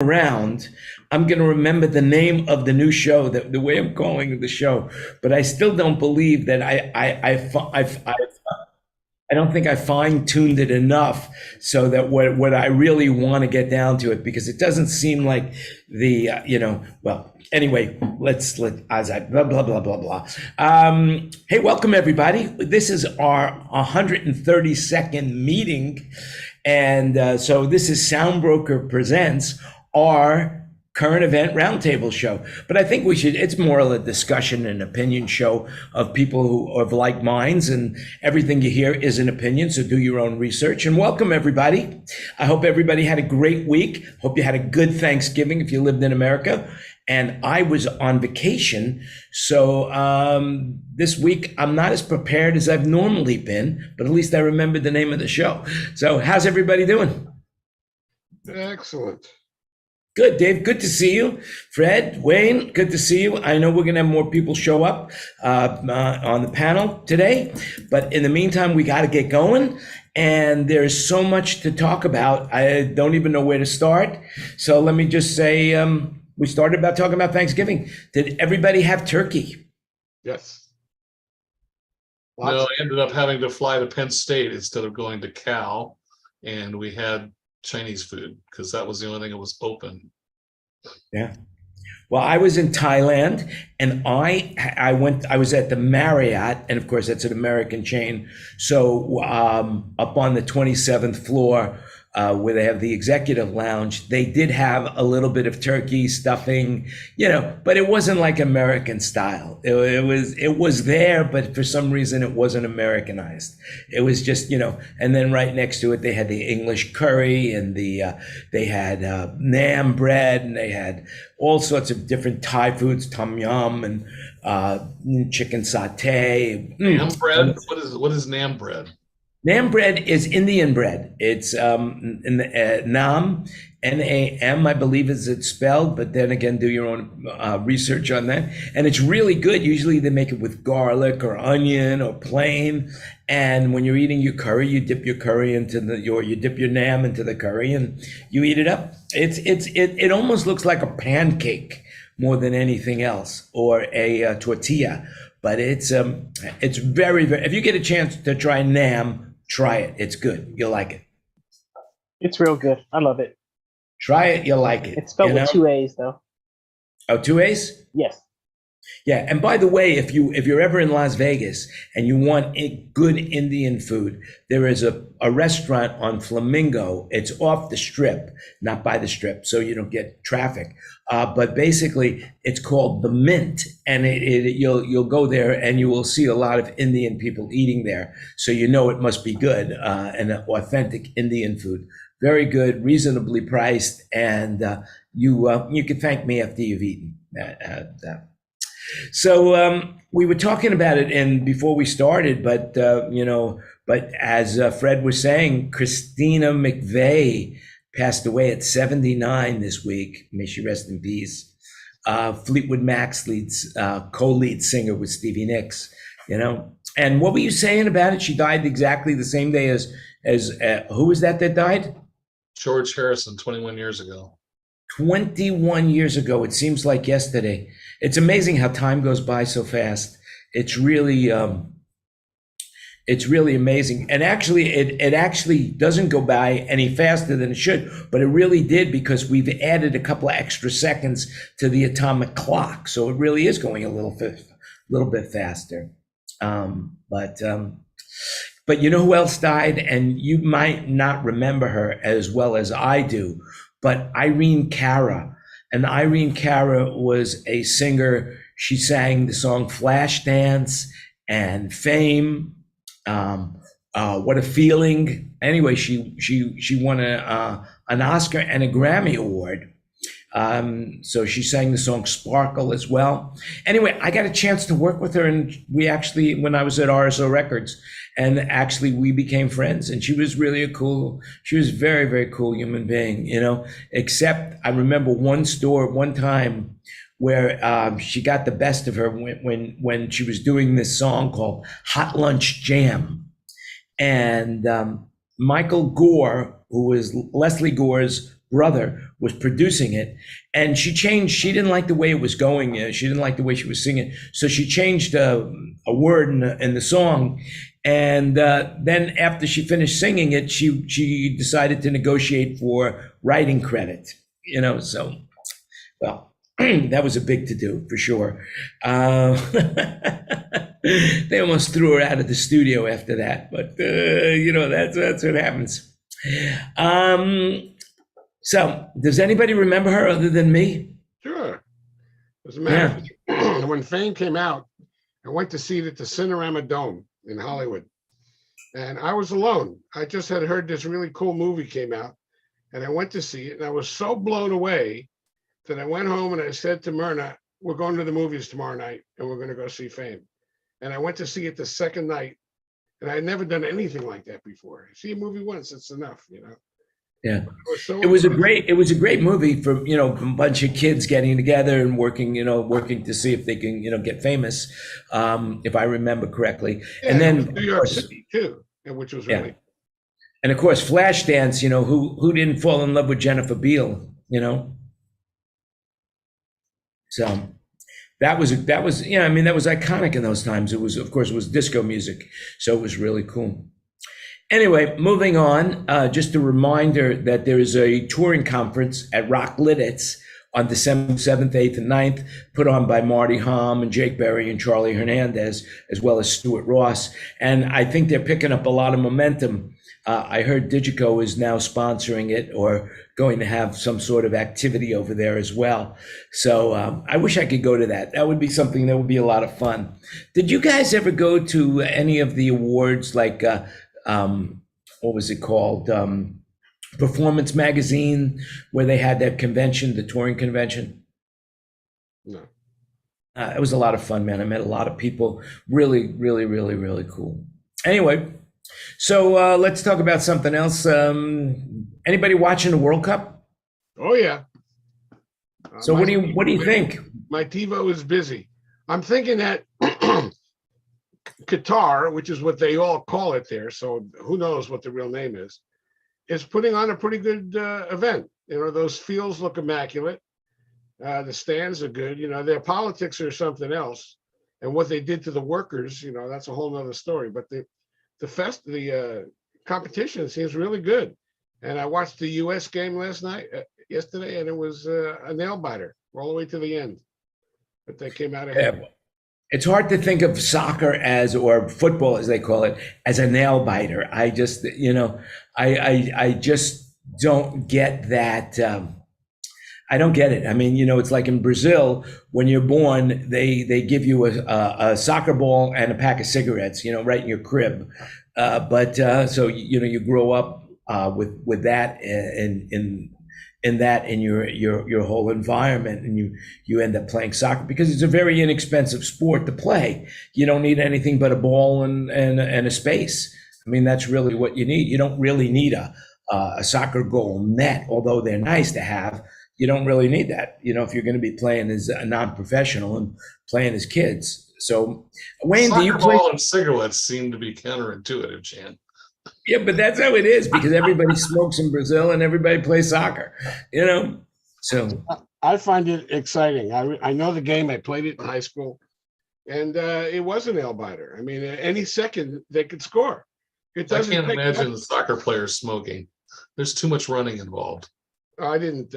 around, I'm going to remember the name of the new show, the way I'm calling the show. But I still don't believe that I don't think I fine tuned it enough so that what I really want to get down to it, because it doesn't seem like well, anyway, let as I blah, blah, blah, blah, blah. Hey, welcome everybody. This is our 132nd meeting. And so this is SoundBroker Presents our current event roundtable show. But I think it's more of a discussion and opinion show of people who are of like minds, and everything you hear is an opinion. So do your own research, and welcome everybody. I hope everybody had a great week. Hope you had a good Thanksgiving if you lived in America. And I was on vacation. So this week I'm not as prepared as I've normally been, but at least I remembered the name of the show. So how's everybody doing? Excellent. Good, Dave. Good to see you. Fred, Wayne, good to see you. I know we're going to have more people show up on the panel today, but in the meantime, we got to get going. And there's so much to talk about. I don't even know where to start. So let me just say, we started about talking about Thanksgiving. Did everybody have turkey? Yes. No, I ended up having to fly to Penn State instead of going to Cal, and we had Chinese food because that was the only thing that was open. Yeah. Well, I was in Thailand, and I was at the Marriott, and of course that's an American chain. So up on the 27th floor, where they have the executive lounge, they did have a little bit of turkey stuffing, but it wasn't like American style. It was there, but for some reason it wasn't Americanized. It was just, and then right next to it, they had the English curry, and they had naan bread, and they had all sorts of different Thai foods, tom yum and chicken satay. Naan bread? What is naan bread? Naan bread is Indian bread. It's Nam, N-A-M, I believe is it's spelled, but then again, do your own research on that. And it's really good. Usually they make it with garlic or onion or plain. And when you're eating your curry, you dip your curry you dip your Nam into the curry and you eat it up. It almost looks like a pancake more than anything else, or a tortilla. But it's very, very, if you get a chance to try Nam, try it. It's good. You'll like it. It's real good. I love it. Try it. You'll like it. It's spelled with 2 A's though. Oh, 2 A's? Yes. Yeah. And by the way, if you're ever in Las Vegas and you want good Indian food, there is a restaurant on Flamingo. It's off the strip, not by the strip, so you don't get traffic. But basically, it's called The Mint, and you'll go there and you will see a lot of Indian people eating there. So it must be good, and authentic Indian food. Very good, reasonably priced, and you can thank me after you've eaten. So we were talking about it before we started, but as Fred was saying, Christina McVeigh passed away at 79 this week. May she rest in peace. Fleetwood Mac's co-lead singer with Stevie Nicks, And what were you saying about it? She died exactly the same day as who was that died? George Harrison, 21 years ago. 21 years ago. It seems like yesterday. It's amazing how time goes by so fast. It's really amazing. And actually, it actually doesn't go by any faster than it should, but it really did, because we've added a couple of extra seconds to the atomic clock. So it really is going a little bit faster. But you know who else died? And you might not remember her as well as I do, but Irene Cara. And Irene Cara was a singer. She sang the song Flashdance and Fame. What a Feeling. Anyway, she won an Oscar and a Grammy Award. So she sang the song Sparkle as well. Anyway, I got a chance to work with her, and when I was at RSO Records, and actually we became friends, and she was really she was a very, very cool human being, except I remember one time where she got the best of her when she was doing this song called Hot Lunch Jam. And Michael Gore, who was Leslie Gore's brother was producing it, and she changed. She didn't like the way it was going. She didn't like the way she was singing, so she changed a word in the song. And then after she finished singing it, she decided to negotiate for writing credit. So well, that was a big to do for sure. They almost threw her out of the studio after that, but that's what happens. So, does anybody remember her other than me? Sure. As a matter of fact, when Fame came out, I went to see it at the Cinerama Dome in Hollywood. And I was alone. I just had heard this really cool movie came out, and I went to see it. And I was so blown away that I went home and I said to Myrna, we're going to the movies tomorrow night, and we're going to go see Fame. And I went to see it the second night, and I had never done anything like that before. See a movie once, it's enough, Yeah, it was a great movie for a bunch of kids getting together and working to see if they can get famous, if I remember correctly. Yeah, and then New York City too, which was really. And of course, Flashdance. Who didn't fall in love with Jennifer Beal? So that was that was iconic in those times. It was disco music, so it was really cool. Anyway, moving on, just a reminder that there is a touring conference at Rock Lidditz on December 7th, 8th, and 9th, put on by Marty Hom and Jake Berry and Charlie Hernandez, as well as Stuart Ross. And I think they're picking up a lot of momentum. I heard Digico is now sponsoring it or going to have some sort of activity over there as well. So I wish I could go to that. That would be something that would be a lot of fun. Did you guys ever go to any of the awards like what was it called? Performance Magazine, where they had that convention, the touring convention? No. It was a lot of fun, man. I met a lot of people. Really, really, really, really cool. Anyway, so let's talk about something else. Anybody watching the World Cup? Oh yeah. So what do you think? My TiVo is busy. I'm thinking that Qatar, which is what they all call it there, so who knows what the real name is putting on a pretty good event. Those fields look immaculate. The stands are good. Their politics are something else, and what they did to the workers, that's a whole nother story. But the competition seems really good. And I watched the U.S. game yesterday, and it was a nail biter all the way to the end. But they came out ahead. Yeah. It's hard to think of soccer or football as they call it, as a nail biter. I just, I just don't get that. I don't get it. I mean, it's like in Brazil, when you're born, they give you a soccer ball and a pack of cigarettes, right in your crib. So you grow up with that in your whole environment, and you end up playing soccer because it's a very inexpensive sport to play. You don't need anything but a ball and a space. I mean, that's really what you need. You don't really need a soccer goal net, although they're nice to have. You don't really need that, if you're going to be playing as a non-professional and playing as kids. So, Wayne, do you play? Ball and cigarettes seem to be counterintuitive, Jan. Yeah, but that's how it is because everybody smokes in Brazil and everybody plays soccer, So I find it exciting. I know the game. I played it in high school, and it was a nail biter. I mean, any second they could score. I can't imagine the soccer players smoking. There's too much running involved. I didn't.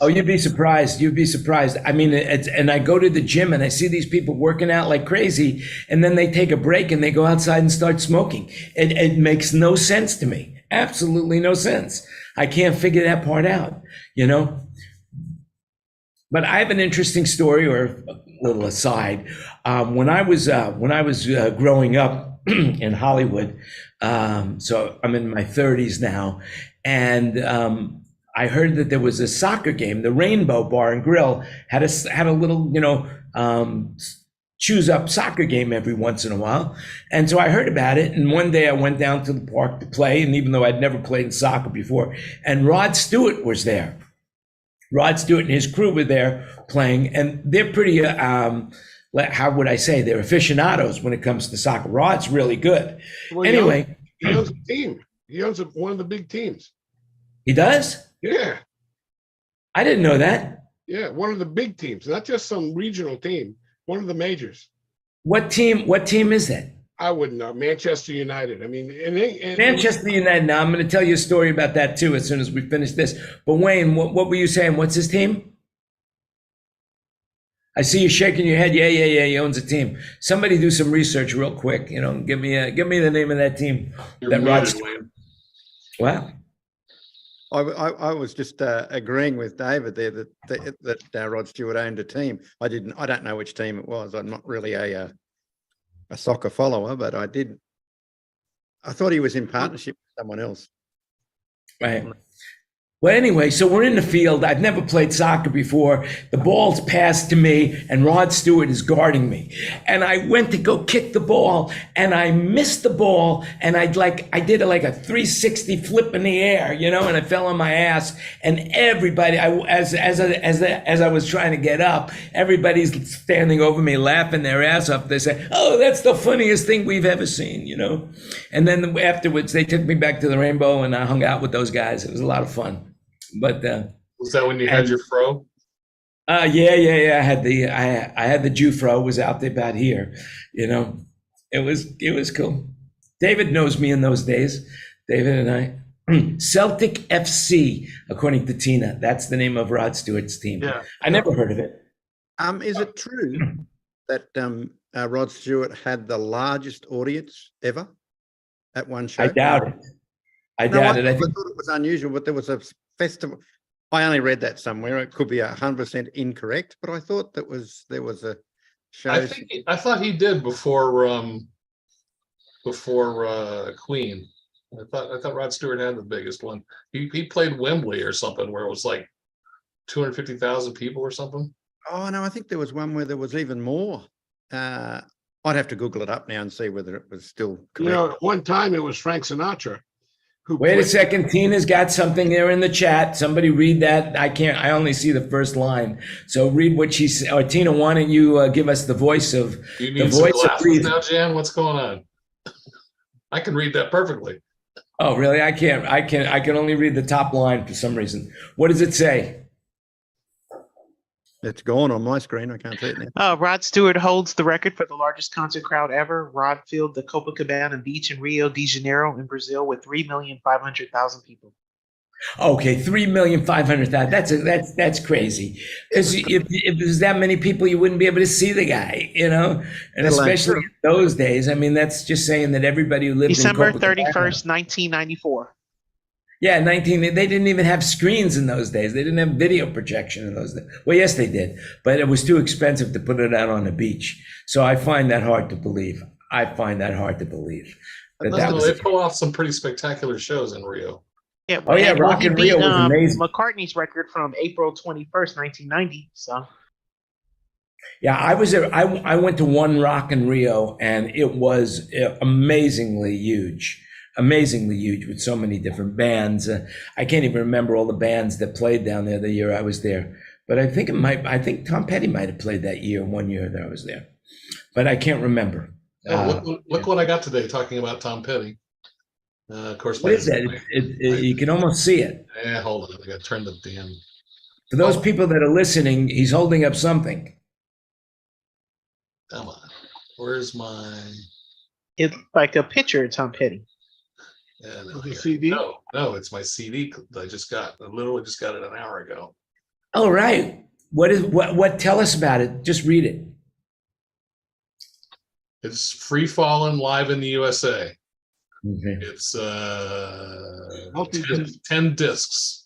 Oh, you'd be surprised. You'd be surprised. I mean, and I go to the gym and I see these people working out like crazy, and then they take a break and they go outside and start smoking. It makes no sense to me. Absolutely no sense. I can't figure that part out, But I have an interesting story, or a little aside. When I was growing up in Hollywood, so I'm in my 30s now, and I heard that there was a soccer game. The Rainbow Bar and Grill had a little, choose up soccer game every once in a while. And so I heard about it. And one day I went down to the park to play. And even though I'd never played soccer before, and Rod Stewart was there. Rod Stewart and his crew were there playing. And they're pretty, how would I say? They're aficionados when it comes to soccer. Rod's really good. Well, anyway. He owns a team. He owns one of the big teams. He does? Yeah. I didn't know that. Yeah, one of the big teams, not just some regional team, one of the majors. What team is that? I wouldn't know. Manchester United. I mean, Manchester United. Now I'm going to tell you a story about that too as soon as we finish this. But Wayne, what were you saying? What's his team? I see you shaking your head. Yeah. He owns a team. Somebody do some research real quick. You know, give me the name of that team. You're that muted, Rod's. Wayne. Wow. I was just agreeing with David there that Rod Stewart owned a team. I don't know which team it was. I'm not really a soccer follower, but I thought he was in partnership with someone else. Right. Well, anyway, so we're in the field. I've never played soccer before. The ball's passed to me, and Rod Stewart is guarding me. And I went to go kick the ball, and I missed the ball, and I did a 360 flip in the air, you know, and I fell on my ass. And everybody, as I was trying to get up, everybody's standing over me, laughing their ass off. They say, "Oh, that's the funniest thing we've ever seen," you know. And then afterwards, they took me back to the Rainbow, and I hung out with those guys. It was a lot of fun. But Was that when you had your fro? yeah. I had the Jew fro was out there about here, you know. It was cool. David knows me in those days. David and I. Celtic FC, according to Tina. That's the name of Rod Stewart's team. Yeah. I never heard of it. Is it true that Rod Stewart had the largest audience ever at one show? I doubt it. I No, doubt it. I thought it was unusual, but there was a festival. I only read that somewhere. It could be 100% incorrect, but I thought there was a show. I thought he did before Queen. I thought Rod Stewart had the biggest one. He played Wembley or something where it was like 250,000 people or something. Oh no, I think there was one where there was even more. I'd have to Google it up now and see whether it was still correct. You know, at one time it was Frank Sinatra. Wait a second. Tina's got something there in the chat. Somebody read that. I only see the first line. So read what she said. Or Tina, why don't you give us the voice of You the need some voice of glasses reason. now, Jan? What's going on? I can read that perfectly. Oh, really? I can't. I can only read the top line for some reason. What does it say? It's gone on my screen. I can't see it now. Rod Stewart holds the record for the largest concert crowd ever. Rod filled the Copacabana beach in Rio de Janeiro in Brazil with 3,500,000 people. Okay, 3,500,000. That's crazy. Because if there's that many people, you wouldn't be able to see the guy, you know. And especially in those days, I mean, that's just saying that everybody who lived December in 31st, 1994. Yeah, they didn't even have screens in those days. They didn't have video projection in those days. Well, yes, they did, but it was too expensive to put it out on the beach. So I find that hard to believe. They pull off some pretty spectacular shows in Rio. Yeah, Oh, yeah, Rock in Rio was amazing. McCartney's record from April 21st, 1990. So Yeah, I was there. I went to one Rock in Rio, and it was amazingly huge with so many different bands. I can't even remember all the bands that played down there the year I was there. But I think Tom Petty might have played that year, one year that I was there. But I can't remember. Look what I got today talking about Tom Petty. Of course, What is that? You can almost see it. Yeah, hold on. I got to turn the damn. For those people that are listening, he's holding up something. Come on. Where's my? it's like a picture of Tom Petty. No, The CD? no, it's my CD. I literally just got it an hour ago. All right. What? Tell us about it. Just read it. It's Free Fallin' live in the USA. Okay. It's 10 10 discs.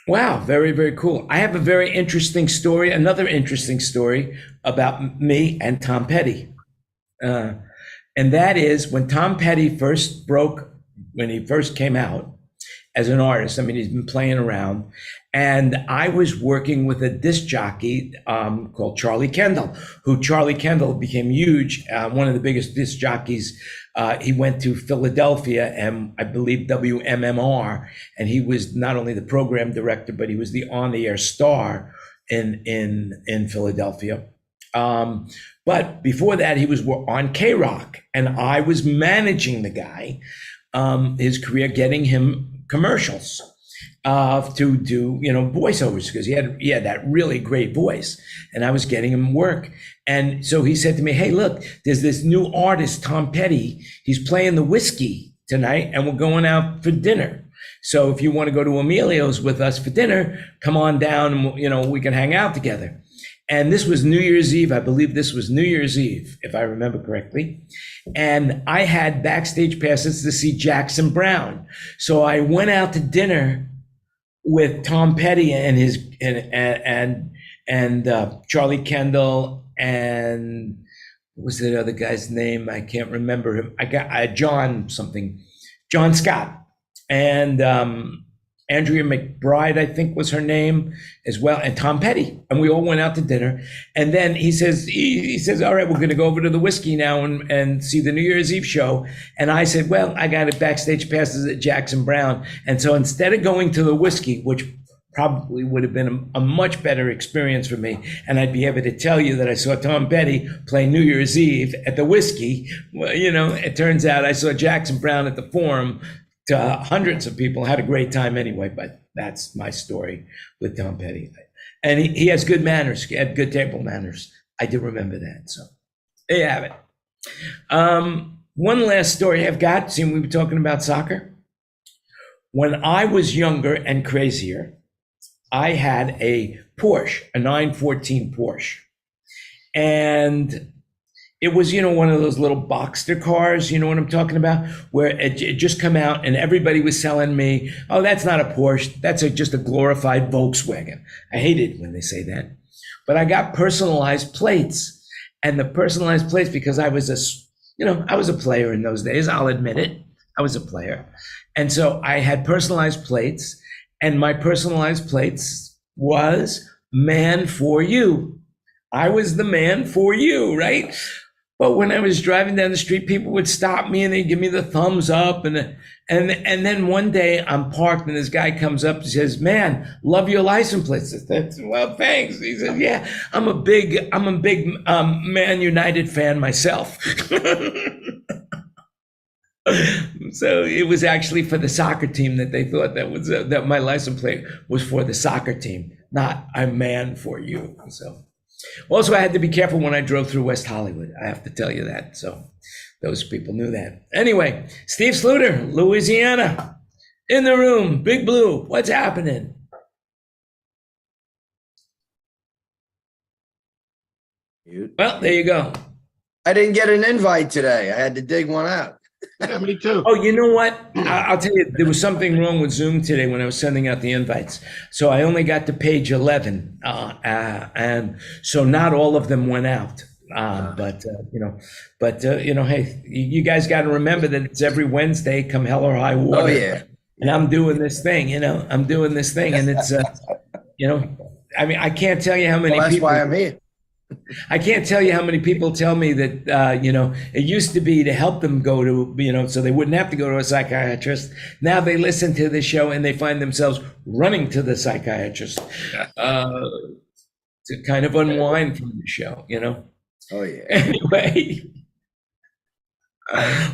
Wow, very, very cool. I have a very interesting story, another interesting story about me and Tom Petty. And that is when Tom Petty when he first came out as an artist. I mean, he's been playing around. And I was working with a disc jockey called Charlie Kendall, Charlie Kendall became huge, one of the biggest disc jockeys. He went to Philadelphia and I believe WMMR, and he was not only the program director, but he was the on-the-air star in Philadelphia. But before that, he was on K-Rock, and I was managing the guy, his career, getting him commercials. to do, voiceovers because he had that really great voice, and I was getting him work. And so he said to me, "Hey, look, there's this new artist, Tom Petty. He's playing the Whiskey tonight, and we're going out for dinner. So if you want to go to Emilio's with us for dinner, come on down, and we can hang out together." And this was New Year's Eve. I believe this was New Year's Eve, if I remember correctly. And I had backstage passes to see Jackson Browne. So I went out to dinner with Tom Petty and his and Charlie Kendall, and what was the other guy's name? I can't remember him. I got John Scott, and Andrea McBride, I think was her name as well, and Tom Petty. And we all went out to dinner. And then he says, all right, we're going to go over to the Whiskey now and see the New Year's Eve show. And I said, well, I got a backstage passes at Jackson Browne. And so instead of going to the Whiskey, which probably would have been a much better experience for me, and I'd be able to tell you that I saw Tom Petty play New Year's Eve at the Whiskey. Well, it turns out I saw Jackson Browne at the Forum. To hundreds of people, had a great time anyway, but that's my story with Tom Petty. And he has good manners. He had good table manners. I do remember that. So there you have it. One last story I've got, seeing we were talking about soccer. When I was younger and crazier, I had a Porsche, a 914 Porsche. And it was, one of those little Boxster cars, you know what I'm talking about? Where it just come out and everybody was selling me, oh, that's not a Porsche. That's just a glorified Volkswagen. I hated when they say that. But I got personalized plates. And the personalized plates, because I was a player in those days, I'll admit it. I was a player. And so I had personalized plates. And my personalized plates was man for you. I was the man for you, right? But when I was driving down the street, people would stop me and they'd give me the thumbs up. And then one day I'm parked and this guy comes up and says, "Man, love your license plate." I said, "Well, thanks." He said, "Yeah, I'm a big Man United fan myself." So it was actually for the soccer team that they thought that my license plate was for the soccer team, not "I'm man for you." So. Also, I had to be careful when I drove through West Hollywood. I have to tell you that. So those people knew that. Anyway, Steve Sluter, Louisiana, in the room. Big Blue, what's happening? Well, there you go. I didn't get an invite today. I had to dig one out. Yeah, me too. Oh, you know what? I'll tell you, there was something wrong with Zoom today when I was sending out the invites. So I only got to page 11. And so not all of them went out. But hey, you guys got to remember that it's every Wednesday, come hell or high water. Oh, yeah. And I'm doing this thing, I'm doing this thing. And it's, I mean, I can't tell you how many Well, that's people. why I'm here. I can't tell you how many people tell me that, it used to be to help them go to, so they wouldn't have to go to a psychiatrist. Now they listen to the show and they find themselves running to the psychiatrist to kind of unwind from the show, Oh, yeah. Anyway,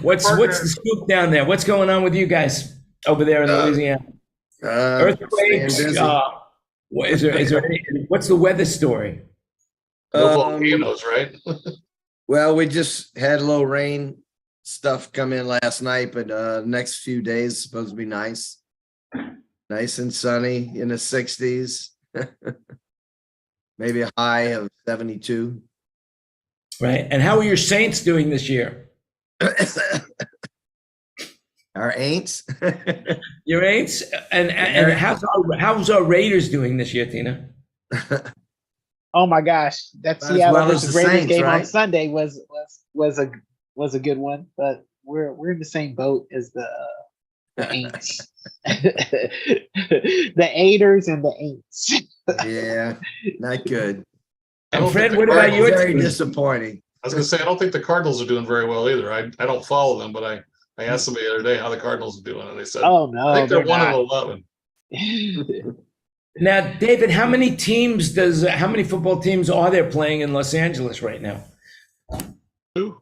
what's the scoop down there? What's going on with you guys over there in Louisiana? Earthquakes? staying busy. What's the weather story? No volcanoes, right? Well, we just had a little rain stuff come in last night, but next few days supposed to be nice and sunny in the 60s. Maybe a high of 72. Right. And how are your Saints doing this year? Our ain'ts. Your Aints? And how's our Raiders doing this year, Tina? Oh my gosh, that As Seattle well as versus the Raiders Saints, game on right? Sunday was a good one, but we're in the same boat as the Aints, the Aiders and the Aints. Yeah, not good. And Fred, what about your Very team? disappointing. I was gonna say, I don't think the Cardinals are doing very well either. I don't follow them, but I asked somebody the other day how the Cardinals are doing, and they said, Oh no, I think they're one not. of 11. Now, David, how many football teams are there playing in Los Angeles right now? Two.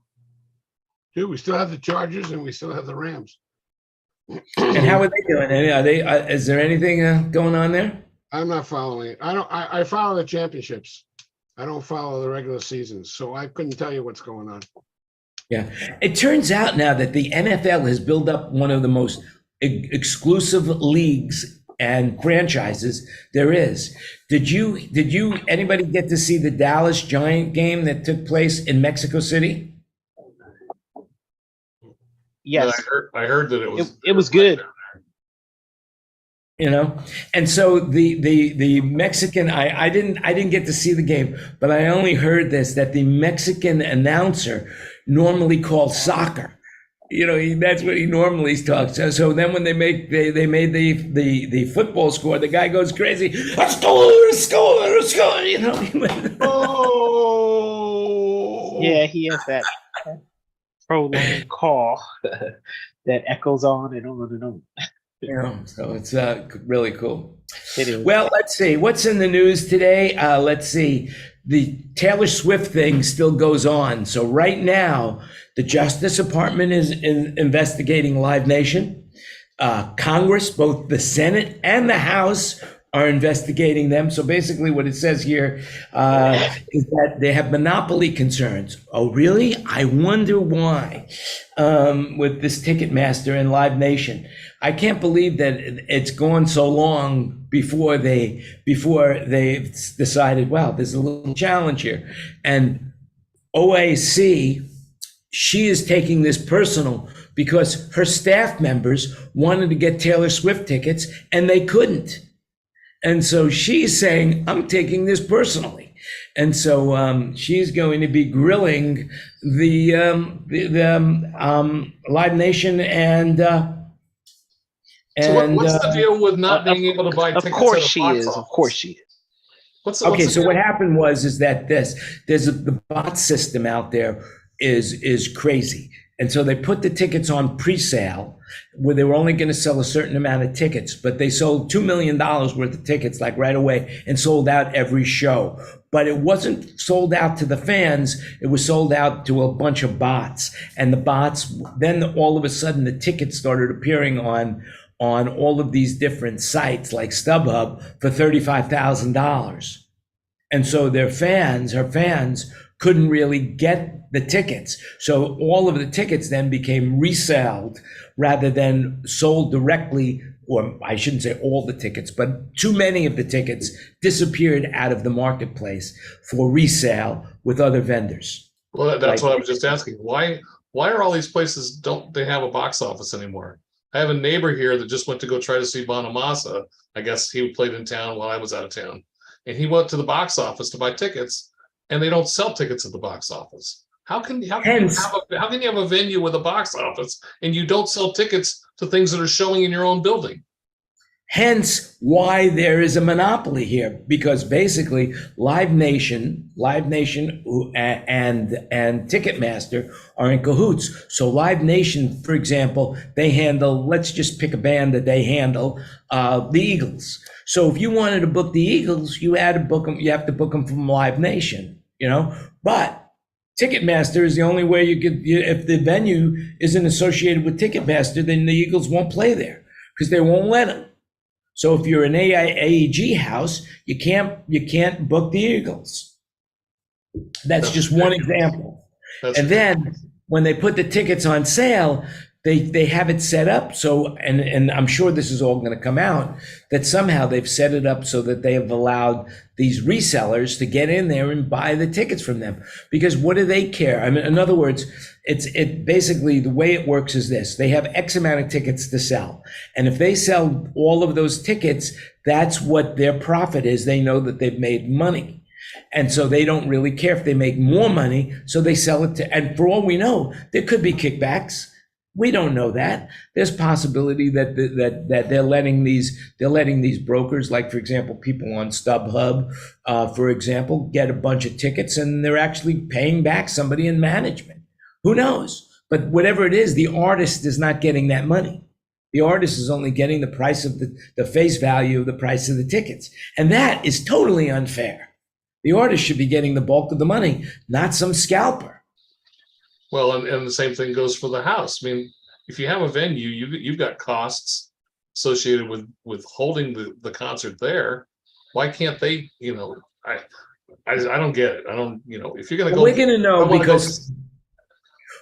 We still have the Chargers and we still have the Rams. And how are they doing? Are they? Is there anything going on there? I'm not following it. I follow the championships. I don't follow the regular seasons, so I couldn't tell you what's going on. Yeah, it turns out now that the NFL has built up one of the most exclusive leagues and franchises there is. Did anybody get to see the Dallas Giant game that took place in Mexico City? Yes, I heard that it was good. You know, and so the Mexican, I didn't get to see the game, but I only heard this, that the Mexican announcer normally calls soccer. You know, that's what he normally talks. So then when they made the football score, the guy goes crazy. Score! You know. Oh, Yeah, he has that prolonged call that echoes on and on and on. Yeah, so it's really cool. It is. Well, let's see what's in the news today. Let's see. The Taylor Swift thing still goes on. So right now, the Justice Department is investigating Live Nation. Congress, both the Senate and the House, are investigating them. So basically what it says here is that they have monopoly concerns. Oh, really? I wonder why with this Ticketmaster and Live Nation. I can't believe that it's gone so long before they've decided, wow, there's a little challenge here. And OAC, she is taking this personal because her staff members wanted to get Taylor Swift tickets and they couldn't. And so she's saying, I'm taking this personally. And so she's going to be grilling the Live Nation and So what's the deal with not being able to buy tickets? Of course she is. Of course she is. What's okay, the so deal? what happened was that the bot system out there is crazy. And so they put the tickets on pre-sale where they were only going to sell a certain amount of tickets, but they sold $2 million worth of tickets like right away and sold out every show. But it wasn't sold out to the fans. It was sold out to a bunch of bots. And the bots, then all of a sudden the tickets started appearing on all of these different sites like StubHub for $35,000. And so her fans couldn't really get the tickets. So all of the tickets then became resold rather than sold directly, or I shouldn't say all the tickets, but too many of the tickets disappeared out of the marketplace for resale with other vendors. Well, that's what I was just asking. Why are all these places, don't they have a box office anymore? I have a neighbor here that just went to go try to see Bonamassa. I guess he played in town while I was out of town. And he went to the box office to buy tickets, and they don't sell tickets at the box office. How can you have a venue with a box office and you don't sell tickets to things that are showing in your own building? Hence why there is a monopoly here, because basically Live Nation and Ticketmaster are in cahoots. So Live Nation, for example, they handle, let's just pick a band that they handle, the Eagles. So if you wanted to book the Eagles, you have to book them from Live Nation, you know, but Ticketmaster is the only way you could, if the venue isn't associated with Ticketmaster, then the Eagles won't play there because they won't let them. So if you're an AEG house, you can't book the Eagles. That's just one example. And then when they put the tickets on sale, they have it set up so, and I'm sure this is all going to come out, that somehow they've set it up so that they have allowed these resellers to get in there and buy the tickets from them. Because what do they care? I mean, in other words, it basically, the way it works is this: they have X amount of tickets to sell. And if they sell all of those tickets, that's what their profit is. They know that they've made money. And so they don't really care if they make more money. So they sell it to, and for all we know, there could be kickbacks. We don't know that. There's possibility that they're letting these brokers, like for example, people on StubHub, for example, get a bunch of tickets and they're actually paying back somebody in management. Who knows? But whatever it is, the artist is not getting that money. The artist is only getting the price of the face value of the price of the tickets. And that is totally unfair. The artist should be getting the bulk of the money, not some scalper. Well, and the same thing goes for the house. I mean, if you have a venue, you've got costs associated with holding the concert there. Why can't they, I don't get it. I don't, if you're gonna Well, go. we're going to know I wanna go- because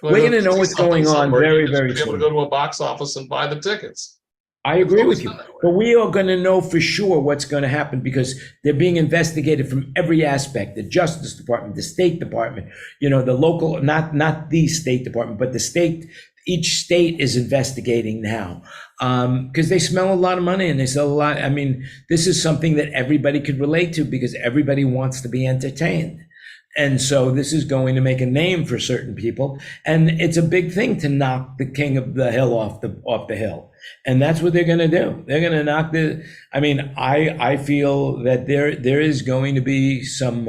wanna we're go going to know see what's something going on somewhere, very, you just very be able to soon. go to a box office and buy the tickets. I agree with you, It's not that way. but we are going to know for sure what's going to happen because they're being investigated from every aspect: the Justice Department, the State Department, the local, not the State Department, but the state. Each state is investigating now because they smell a lot of money and they sell a lot. I mean, this is something that everybody could relate to because everybody wants to be entertained. And so this is going to make a name for certain people. And it's a big thing to knock the king of the hill off the hill. And that's what they're going to do. They're going to knock I feel that there is going to be some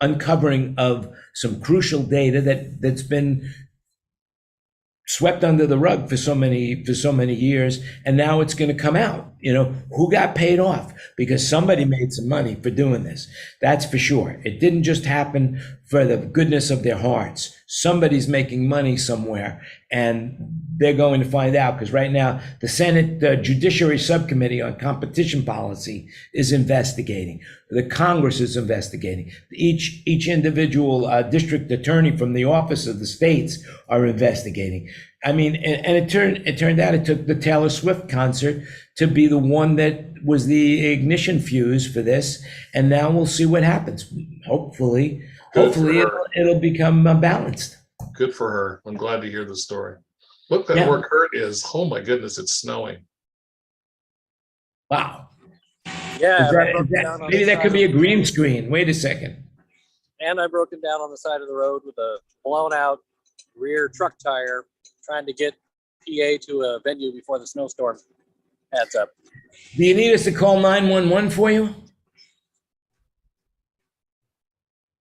uncovering of some crucial data that's been swept under the rug for so many years, and now it's going to come out. Who got paid off because somebody made some money for doing this. That's for sure. It didn't just happen for the goodness of their hearts. Somebody's making money somewhere, and they're going to find out because right now the Senate Judiciary Subcommittee on Competition Policy is investigating. The Congress is investigating. Each individual district attorney from the office of the states are investigating. I mean, and it turned out it took the Taylor Swift concert to be the one that was the ignition fuse for this. And now we'll see what happens. Hopefully it'll become balanced. Good for her. I'm glad to hear the story. Look at where Kurt is. Oh my goodness, it's snowing. Wow. Yeah, Maybe that could be a green screen. Wait a second. and I broke him down on the side of the road with a blown out rear truck tire, trying to get PA to a venue before the snowstorm adds up. Do you need us to call 911 for you?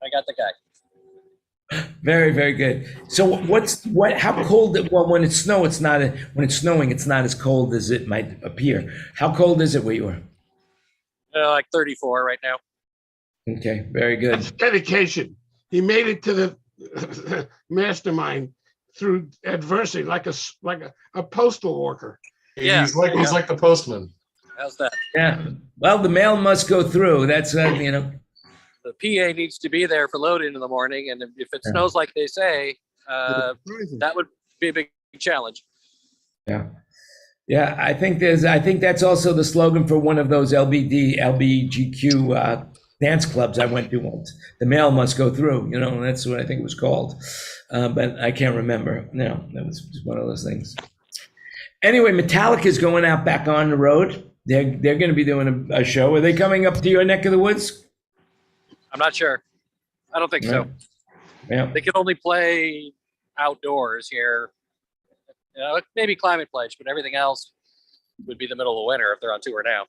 I got the guy. Very, very good. So how cold, well, when it's snow, when it's snowing, it's not as cold as it might appear. How cold is it where you are? Like 34 right now. Okay, very good. That's dedication. He made it to the mastermind through adversity, like a postal worker. Yeah. He's like the postman. How's that? Yeah. Well, the mail must go through. That's, The PA needs to be there for loading in the morning, and if it snows like they say, that would be a big challenge. Yeah. Yeah, I think that's also the slogan for one of those LBGQ dance clubs I went to once. The mail must go through, that's what I think it was called. But I can't remember. No, that was just one of those things. Anyway, Metallica's going out back on the road. They're going to be doing a show. Are they coming up to your neck of the woods? I'm not sure. I don't think so. Yeah. They can only play outdoors here. Maybe Climate Pledge, but everything else would be the middle of winter if they're on tour now.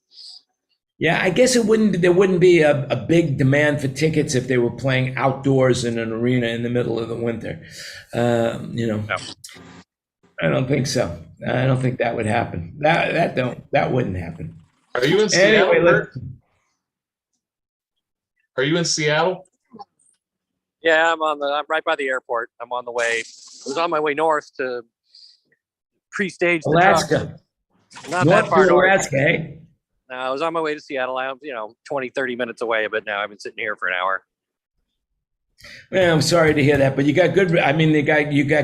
Yeah, I guess there wouldn't be a big demand for tickets if they were playing outdoors in an arena in the middle of the winter. No. I don't think so. I don't think that would happen. That wouldn't happen. Are you in Seattle? Anyway, Are you in Seattle? Yeah, I'm right by the airport. I'm on the way. I was on my way north to pre-stage the Alaska. truck. Not North that far to north. Alaska, eh? No, I was on my way to Seattle. I'm 20, 30 minutes away, but now I've been sitting here for an hour. Well, I'm sorry to hear that, but you got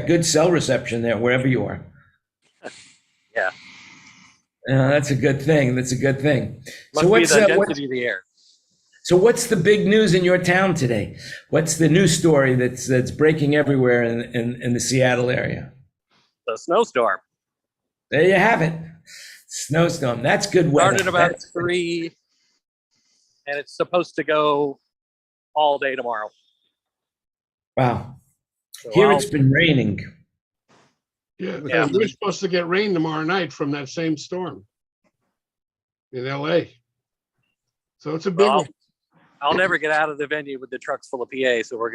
good cell reception there wherever you are. Yeah. That's a good thing. That's a good thing. Must be the density of the air. So what's the big news in your town today? What's the news story that's breaking everywhere in the Seattle area? The snowstorm. There you have it. Snowstorm. That's good weather. Started about 3, and it's supposed to go all day tomorrow. Wow. So Here it's been raining. Yeah, Yeah. we're supposed to get rain tomorrow night from that same storm in LA. So it's a big one. I'll never get out of the venue with the trucks full of PA, so we're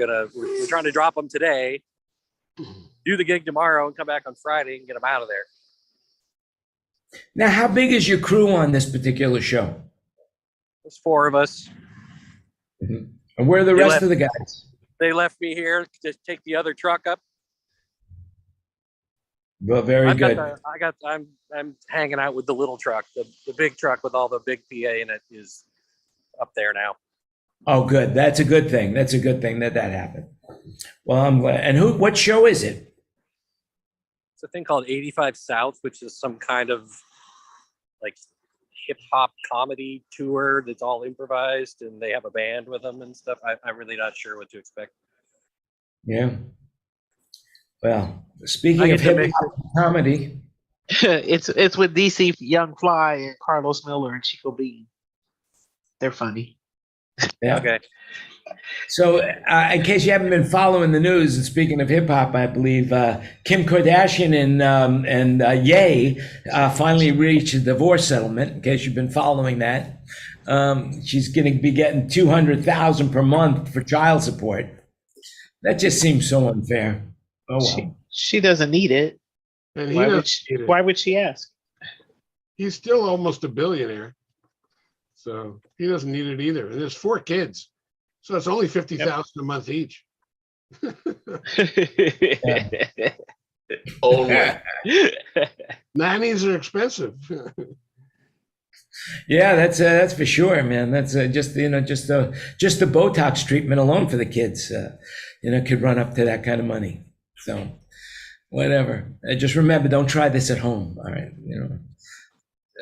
trying to drop them today, do the gig tomorrow, and come back on Friday and get them out of there. Now, how big is your crew on this particular show? There's 4 of us. And where are the rest of the guys? They left me here to take the other truck up. Well, very good. I'm hanging out with the little truck. The big truck with all the big PA in it is up there now. Oh, good. That's a good thing. That's a good thing that happened. Well, I'm glad. And what show is it? It's a thing called 85 South, which is some kind of like hip hop comedy tour that's all improvised, and they have a band with them and stuff. I'm really not sure what to expect. Yeah. Well, speaking of hip hop comedy, It's with DC Young Fly and Carlos Miller and Chico Bean. They're funny. yeah. Okay. So, in case you haven't been following the news, and speaking of hip hop, I believe Kim Kardashian and Ye finally reached a divorce settlement. In case you've been following that, she's going to be getting $200,000 per month for child support. That just seems so unfair. Oh well. She doesn't need it. And Why would she ask? he's still almost a billionaire. So he doesn't need it either. And there's 4 kids. So it's only $50,000 a month each. Only. Nannies are expensive. Yeah, that's for sure, man. That's just the Botox treatment alone for the kids, could run up to that kind of money. So, whatever. Just remember, don't try this at home. All right,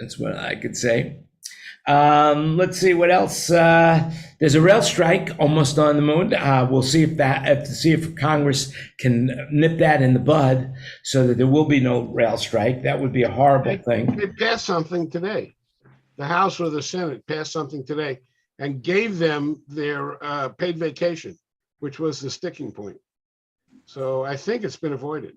that's what I could say. Let's see what else. There's a rail strike almost on the moon. We'll see if Congress can nip that in the bud, so that there will be no rail strike. That would be a horrible thing. They passed something today. The House or the Senate passed something today and gave them their paid vacation, which was the sticking point. So I think it's been avoided.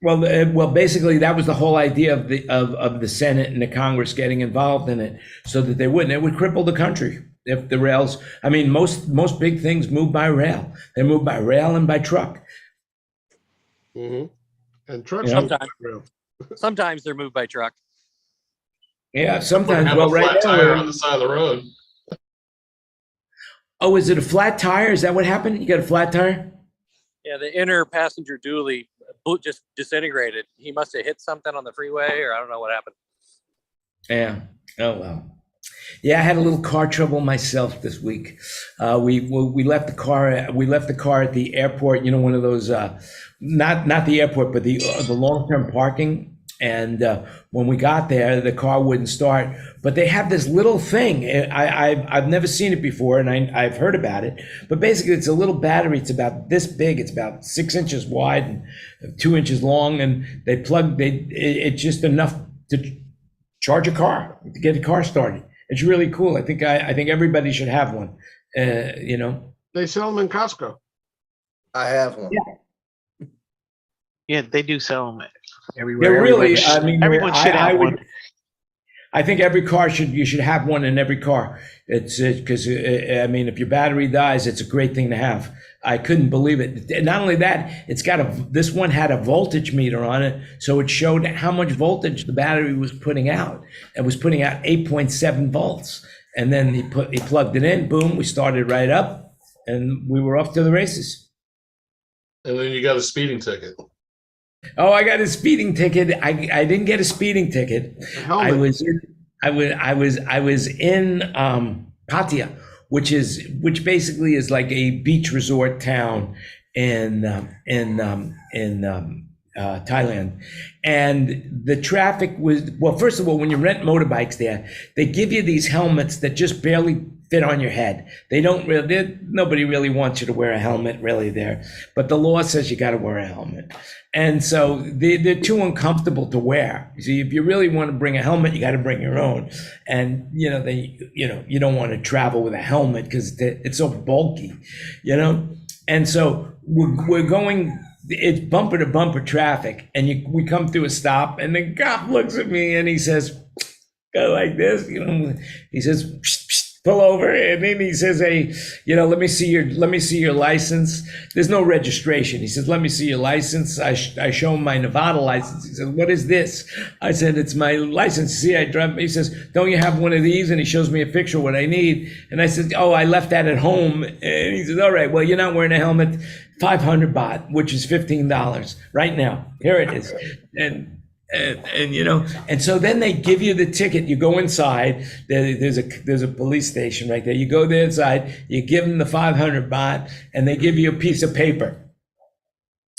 Well, basically, that was the whole idea of the Senate and the Congress getting involved in it, so that they wouldn't. It would cripple the country if the rails. I mean, most big things move by rail. They move by rail and by truck. Mm-hmm. And trucks Sometimes they're moved by truck. Yeah, sometimes. Have Well, a flat right tire now. on the side of the road. Oh, is it a flat tire? Is that what happened? You got a flat tire? Yeah, the inner passenger dually just disintegrated. He must have hit something on the freeway, or I don't know what happened. Yeah. Oh well. Yeah, I had a little car trouble myself this week. We left the car. We left the car at the airport. One of those, not the airport, but the long-term parking. And when we got there, the car wouldn't start. But they have this little thing. I've never seen it before, and I've heard about it. But basically, it's a little battery. It's about this big. It's about 6 inches wide and 2 inches long. And it's just enough to charge a car, to get a car started. It's really cool. I think everybody should have one. They sell them in Costco. I have one. Yeah, they do sell them everywhere. Yeah, really. Everyone should have one. I think you should have one in every car. It's because if your battery dies, it's a great thing to have. I couldn't believe it. Not only that, this one had a voltage meter on it, so it showed how much voltage the battery was putting out. It was putting out 8.7 volts, and then he plugged it in. Boom, we started right up, and we were off to the races. And then you got a speeding ticket. Oh, I got a speeding ticket. I didn't get a speeding ticket. I was in Pattaya, which basically is like a beach resort town in Thailand. And the traffic was, well, first of all, when you rent motorbikes there, they give you these helmets that just barely fit on your head. Nobody really wants you to wear a helmet really there, but the law says you got to wear a helmet. And so they're too uncomfortable to wear. See, if you really want to bring a helmet, you got to bring your own. And, you don't want to travel with a helmet because it's so bulky, And so we're going, it's bumper to bumper traffic. And we come through a stop and the cop looks at me and he says, go like this, he says, psst, psst. pull over, and then he says, "Hey, let me see your license." There's no registration. He says, "Let me see your license." I show him my Nevada license. He says, "What is this?" I said, "It's my license. See, I drive." He says, "Don't you have one of these?" And he shows me a picture of what I need. And I said, "Oh, I left that at home." And he says, "All right, well, you're not wearing a helmet. 500 baht, which is $15 right now. Here it is." And so then they give you the ticket. You go inside. There's a police station right there. You go there inside. You give them the 500 baht, and they give you a piece of paper.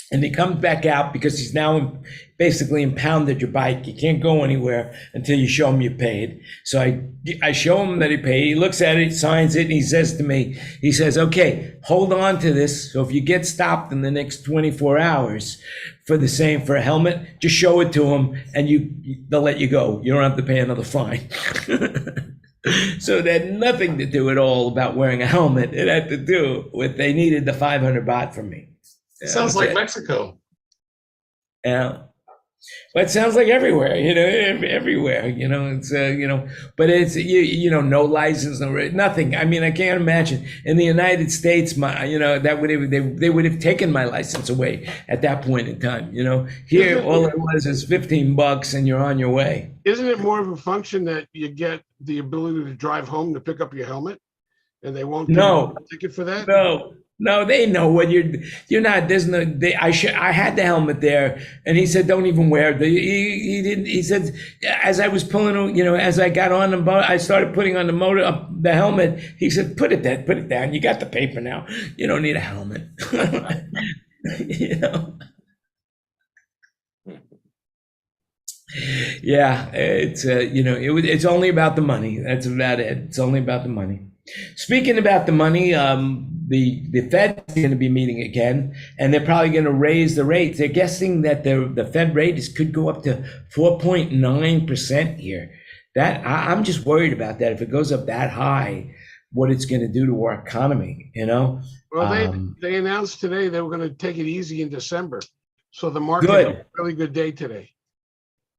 And he comes back out because he's now basically impounded your bike. You can't go anywhere until you show him you paid. So I show him that he paid. He looks at it, signs it, and he says to me, he says, "Okay, hold on to this. So if you get stopped in the next 24 hours for a helmet, just show it to him and they'll let you go. You don't have to pay another fine." So that had nothing to do at all about wearing a helmet. It had to do with they needed the 500 baht from me. Sounds like Mexico. Yeah. But it sounds like everywhere, everywhere, it's, but it's, no license, nothing. I mean, I can't imagine in the United States, they would have taken my license away at that point in time, here, all it was is $15 and you're on your way. Isn't it more of a function that you get the ability to drive home to pick up your helmet and they won't give you a ticket for that? No, they know what you're not. There's no. I had the helmet there, and he said, "Don't even wear it." He didn't. He said, as I was pulling, as I got on the boat, I started putting on the helmet. He said, "Put it down. You got the paper now. You don't need a helmet." Yeah, it's it's only about the money. That's about it. It's only about the money. Speaking about the money, the Fed is going to be meeting again, and they're probably going to raise the rates. They're guessing that the Fed rate could go up to 4.9% here. I'm just worried about that. If it goes up that high, what it's going to do to our economy, Well, they announced today they were going to take it easy in December. So the market Good. had a really good day today.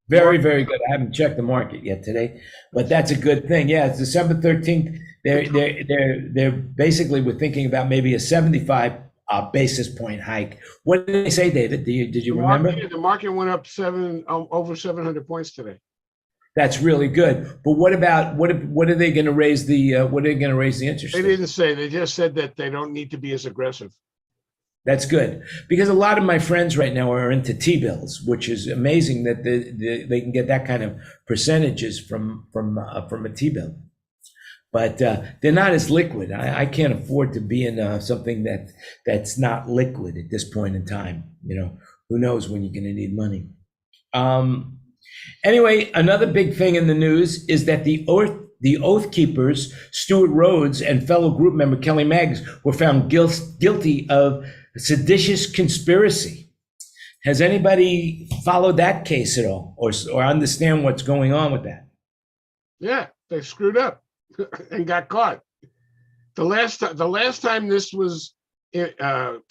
Very, very good. I haven't checked the market yet today, but that's a good thing. Yeah, it's December 13th. They're basically, we're thinking about maybe a 75 basis point hike. What did they say, David? Did you remember? The market went up over 700 points today. That's really good. But what about what are they going to raise the interest They rate? didn't say. They just said that they don't need to be as aggressive. That's good, because a lot of my friends right now are into T-bills, which is amazing that they can get that kind of percentages from a T-bill. But they're not as liquid. I can't afford to be in something that's not liquid at this point in time. Who knows when you're going to need money. Anyway, another big thing in the news is that the Oath Keepers, Stuart Rhodes, and fellow group member Kelly Maggs were found guilty of seditious conspiracy. Has anybody followed that case at all, or understand what's going on with that? Yeah, they screwed up and got caught. The last time this was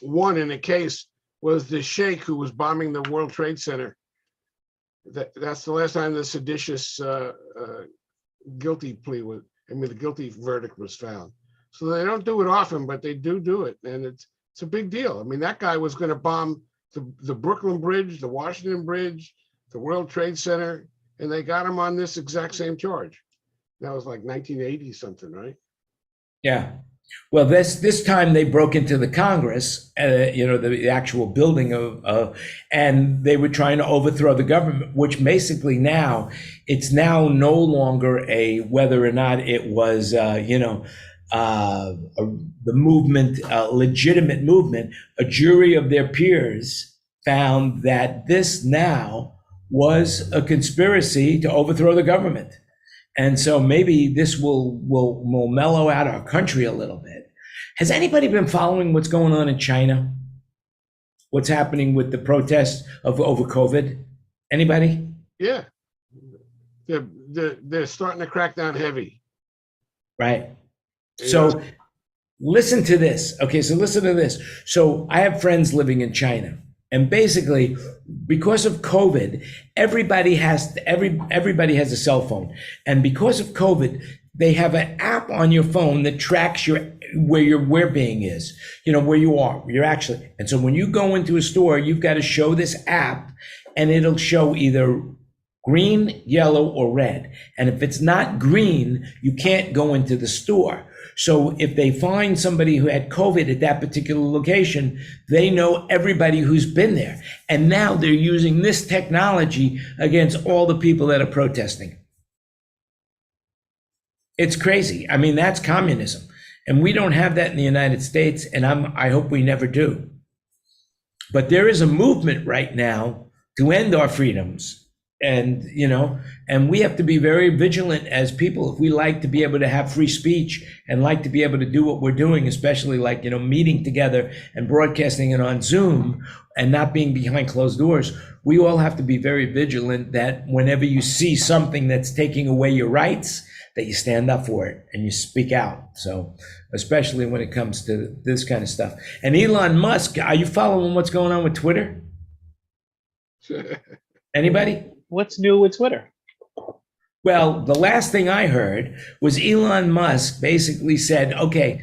won in a case was the sheikh who was bombing the World Trade Center. That's the last time the seditious guilty plea the guilty verdict was found. So they don't do it often, but they do it, and it's a big deal. I mean, that guy was going to bomb the Brooklyn Bridge, the Washington Bridge, the World Trade Center, and they got him on this exact same charge. That was like 1980 something, right? Yeah. Well, this time they broke into the Congress, the actual building and they were trying to overthrow the government, which basically it's now no longer a whether or not it was, the movement, legitimate movement. A jury of their peers found that this now was a conspiracy to overthrow the government. And so maybe this will mellow out our country a little bit. Has anybody been following what's going on in China? What's happening with the protests over COVID? Anybody? Yeah. They're starting to crack down heavy. Right. So listen to this. Okay, so listen to this. So I have friends living in China. And basically, because of COVID, everybody has a cell phone. And because of COVID, they have an app on your phone that tracks where your well-being is, where you are, where you're actually. And so when you go into a store, you've got to show this app, and it'll show either green, yellow, or red. And if it's not green, you can't go into the store. So if they find somebody who had COVID at that particular location, they know everybody who's been there. And now they're using this technology against all the people that are protesting. It's crazy. I mean, that's communism. And we don't have that in the United States, and I hope we never do. But there is a movement right now to end our freedoms. And, and we have to be very vigilant as people if we like to be able to have free speech and like to be able to do what we're doing, especially like, meeting together and broadcasting it on Zoom and not being behind closed doors. We all have to be very vigilant that whenever you see something that's taking away your rights, that you stand up for it and you speak out. So especially when it comes to this kind of stuff. And Elon Musk, are you following what's going on with Twitter? Anybody? What's new with Twitter? Well, the last thing I heard was Elon Musk basically said, okay,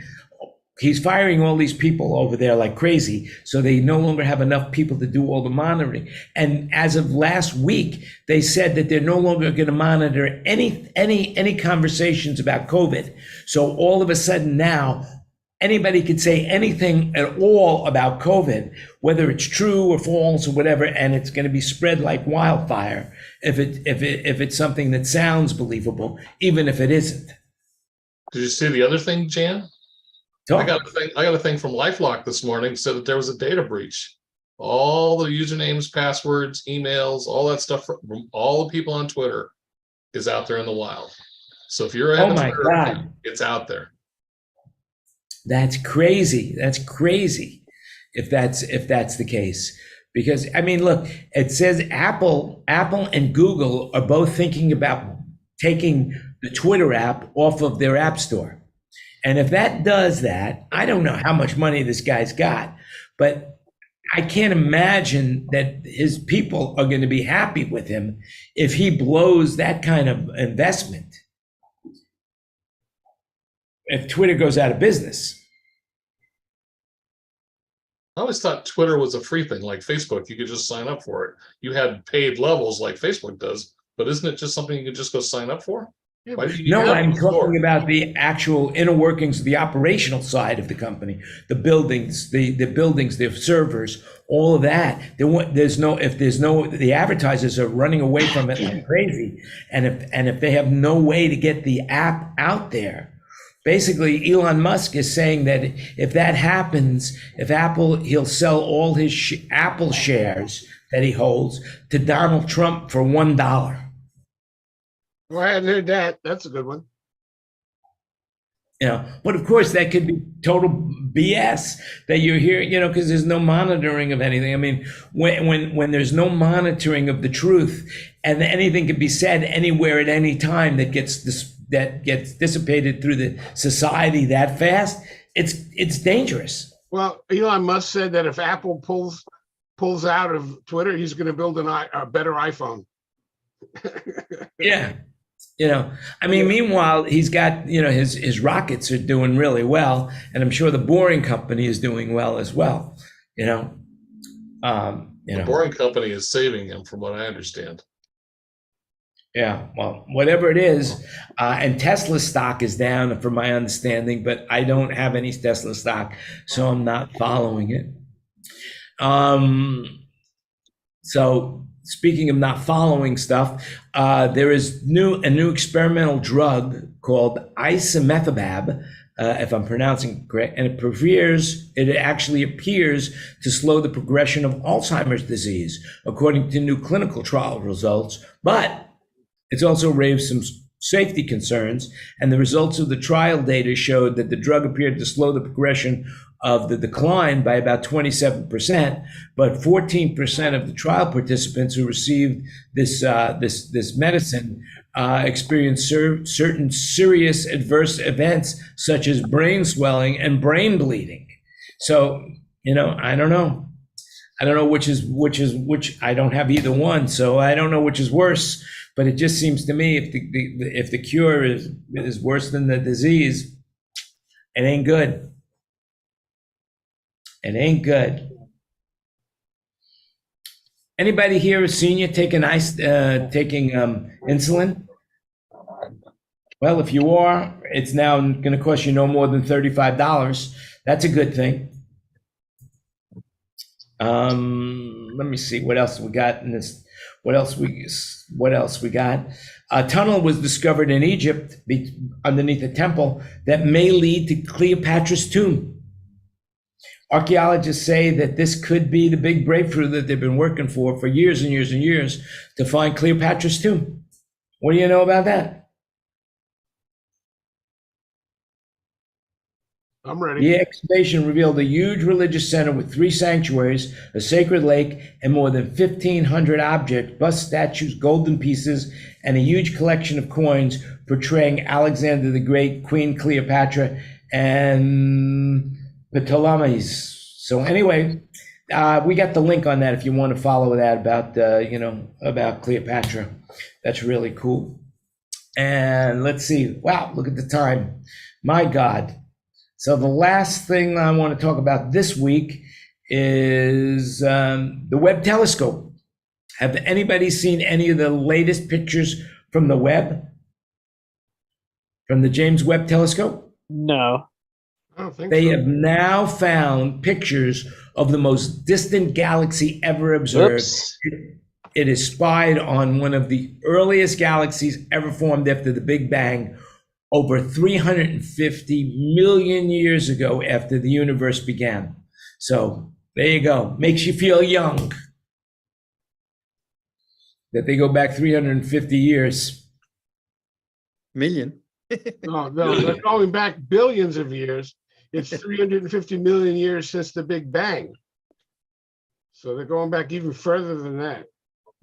he's firing all these people over there like crazy, so they no longer have enough people to do all the monitoring. And as of last week, they said that they're no longer going to monitor any conversations about COVID. So all of a sudden now, anybody could say anything at all about COVID, whether it's true or false or whatever, and it's going to be spread like wildfire if it's something that sounds believable, even if it isn't. Did you see the other thing, Jan? Talk. I got a thing from LifeLock this morning, said that there was a data breach. All the usernames, passwords, emails, all that stuff from all the people on Twitter is out there in the wild. So if you're at my Twitter, God. it's out there. That's crazy. That's crazy if that's the case. Because I mean, look, it says Apple and Google are both thinking about taking the Twitter app off of their app store. And if that does that, I don't know how much money this guy's got, but I can't imagine that his people are going to be happy with him if he blows that kind of investment. If Twitter goes out of business. I always thought Twitter was a free thing like Facebook. You could just sign up for it. You had paid levels like Facebook does, but isn't it just something you could just go sign up for? Why do you No, need I'm a store? talking about the actual inner workings, the operational side of the company, the buildings, the servers, all of that. The advertisers are running away from it like crazy. And if they have no way to get the app out there, basically Elon Musk is saying that if that happens, he'll sell all his Apple shares that he holds to Donald Trump for $1. Oh, I hadn't heard that. That's a good one. But of course that could be total BS that you're hearing, because there's no monitoring of anything. I mean, when there's no monitoring of the truth and anything can be said anywhere at any time that gets dissipated through the society that fast, it's dangerous. Well, Elon Musk said that if Apple pulls out of Twitter, he's going to build a better iPhone. Yeah. I mean, meanwhile, he's got, his rockets are doing really well. And I'm sure the Boring Company is doing well as well. The Boring Company is saving him from what I understand. Yeah, well, whatever it is. And Tesla stock is down from my understanding, but I don't have any Tesla stock, so I'm not following it. So speaking of not following stuff, there is a new experimental drug called isomethibab, if I'm pronouncing it correct, and it actually appears to slow the progression of Alzheimer's disease, according to new clinical trial results. But it's also raised some safety concerns, and the results of the trial data showed that the drug appeared to slow the progression of the decline by about 27%, but 14% of the trial participants who received this medicine experienced certain serious adverse events such as brain swelling and brain bleeding. So, I don't know. I don't know which. I don't have either one, so I don't know which is worse. But it just seems to me if the cure is worse than the disease, it ain't good. It ain't good. Anybody here a senior taking insulin? Well, if you are, it's now going to cost you no more than $35. That's a good thing. Let me see what else we got in this. What else we got? A tunnel was discovered in Egypt underneath a temple that may lead to Cleopatra's tomb. Archaeologists say that this could be the big breakthrough that they've been working for years and years and years to find Cleopatra's tomb. What do you know about that? I'm ready. The excavation revealed a huge religious center with 3 sanctuaries, a sacred lake, and more than 1,500 objects, busts, statues, golden pieces, and a huge collection of coins portraying Alexander the Great, Queen Cleopatra, and Ptolemies. So anyway, we got the link on that if you want to follow that about Cleopatra. That's really cool. And let's see. Wow, look at the time. My God. So the last thing I want to talk about this week is the Webb telescope. Have anybody seen any of the latest pictures from the Webb? From the James Webb telescope? No. I don't think They so. have now found pictures of the most distant galaxy ever observed. Oops. It is spied on one of the earliest galaxies ever formed after the Big Bang, over 350 million years ago after the universe began. So there you go. Makes you feel young that they go back 350 years. Million. No, they're going back billions of years. It's 350 million years since the Big Bang. So they're going back even further than that.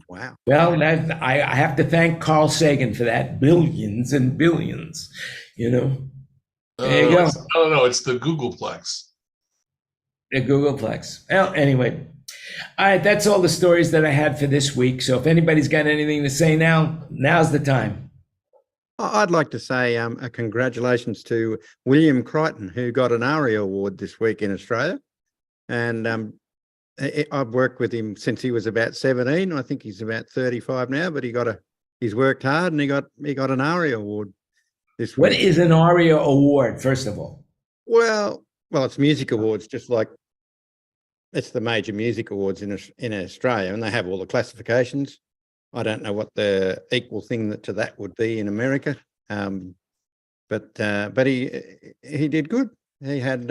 Wow. Well, I have to thank Carl Sagan for that. Billions and billions, There you go. No, it's the Googleplex. The Googleplex. Well, anyway. All right, that's all the stories that I had for this week. So if anybody's got anything to say now, now's the time. I'd like to say a congratulations to William Crichton, who got an ARIA award this week in Australia. And I've worked with him since he was about 17. I think he's about 35 now, but he's worked hard and he got an ARIA award this week. What is an ARIA award, first of all? Well, it's music awards, just like it's the major music awards in Australia, and they have all the classifications. I don't know what the equal thing to that would be in America, but he did good. He had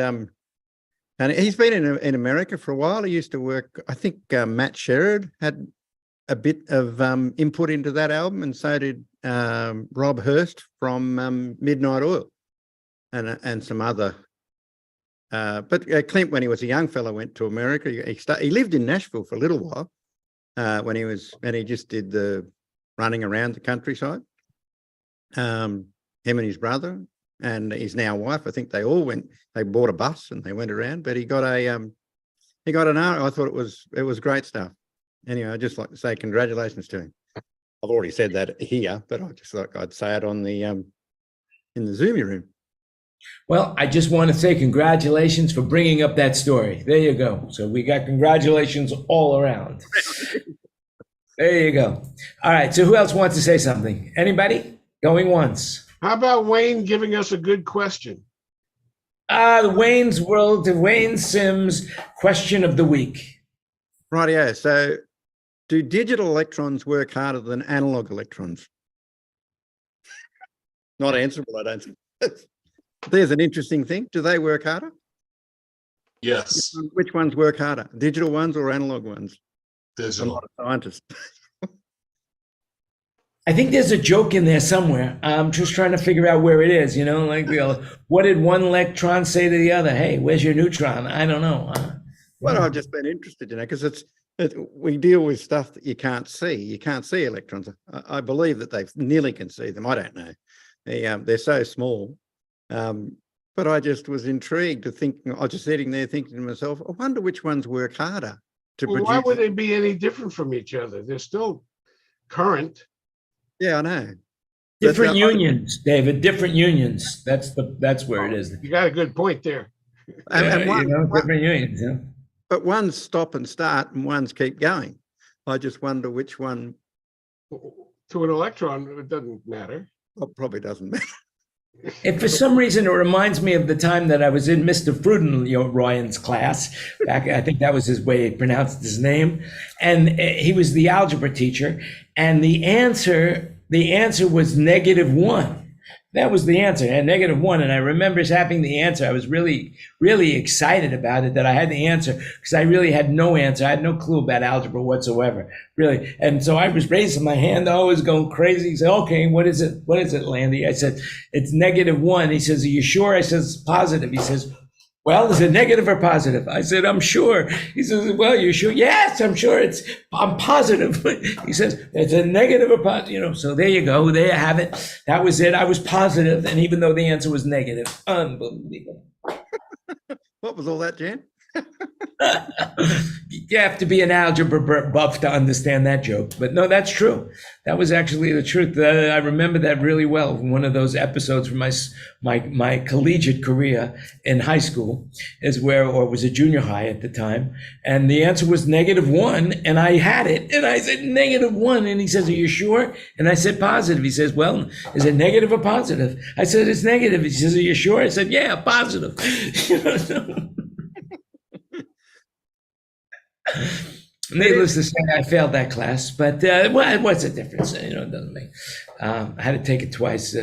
and he's been in America for a while. He used to work. I think Matt Sherrod had a bit of input into that album, and so did Rob Hurst from Midnight Oil, and some other. But Clint, when he was a young fellow, went to America. He lived in Nashville for a little while. When he just did the running around the countryside, him and his brother and his now wife, I think they bought a bus and they went around, but he got an hour. I thought it was great stuff. Anyway, I'd just like to say congratulations to him. I've already said that here, but I just thought I'd say it on the, in the Zoomy room. Well, I just want to say congratulations for bringing up that story. There you go. So we got congratulations all around. There you go. All right. So who else wants to say something? Anybody? Going once. How about Wayne giving us a good question? The Wayne Sims question of the week. Rightio. So do digital electrons work harder than analog electrons? Not answerable, I don't think. There's an interesting thing. Do they work harder? Yes. Which ones work harder? Digital ones or analog ones? I'm Digital. not a scientist. I think there's a joke in there somewhere. I'm just trying to figure out where it is, what did one electron say to the other? Hey, where's your neutron? I don't know. Well, I've just been interested, because we deal with stuff that you can't see. You can't see electrons. I believe that they nearly can see them. I don't know. They're so small. But I just was intrigued to think. I was just sitting there thinking to myself, I wonder which ones work harder to produce. Why would they be any different from each other? They're still current. Yeah, I know. Different But, unions, David, different unions. That's where it is. You got a good point there. and Yeah, one, different unions, yeah. but one's stop and start and one's keep going. I just wonder which one. To an electron, it doesn't matter. Well, probably doesn't matter. If for some reason it reminds me of the time that I was in Mr. Frudenroyen's class, back, I think that was his way he pronounced his name, and he was the algebra teacher, and the answer was -1. That was the answer, and -1. And I remember having the answer. I was really, really excited about it that I had the answer because I really had no answer. I had no clue about algebra whatsoever, really. And so I was raising my hand. I was going crazy. He said, "Okay, what is it? What is it, Landy?" I said, "It's -1." He says, "Are you sure?" I says, "Positive." He says, "Well, is it negative or positive?" I said, "I'm sure." He says, "Well, you sure?" "Yes, I'm sure. I'm positive." He says, "It's a negative or positive." So there you go. There you have it. That was it. I was positive, and even though the answer was negative, unbelievable. What was all that, Jan? You have to be an algebra buff to understand that joke. But no, that's true. That was actually the truth. I remember that really well. One of those episodes from my collegiate career in high school or was a junior high at the time. And the answer was -1. And I had it. And I said -1. And he says, "Are you sure?" And I said, "Positive." He says, "Well, is it negative or positive?" I said, "It's negative." He says, "Are you sure?" I said, "Yeah, positive." Needless to say, I failed that class, but what's the difference? It doesn't make. I had to take it twice.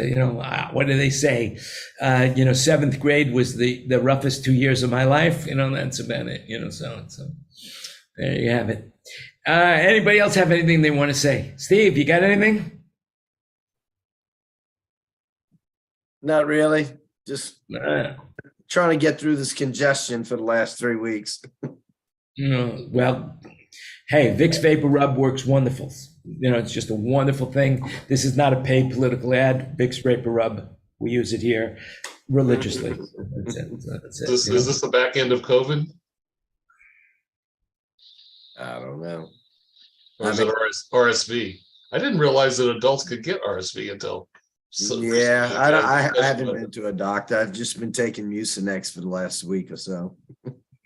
What do they say? 7th grade was the roughest 2 years of my life. That's about it. So there you have it. Anybody else have anything they want to say? Steve, you got anything? Not really. Just trying to get through this congestion for the last 3 weeks. Well, hey, Vicks Vapor Rub works wonderful. It's just a wonderful thing. This is not a paid political ad. Vicks Vapor Rub, we use it here religiously. That's it. Is this the back end of COVID? I don't know. Or is it RSV? I didn't realize that adults could get RSV until. Yeah, I haven't been to a doctor. I've just been taking Mucinex for the last week or so.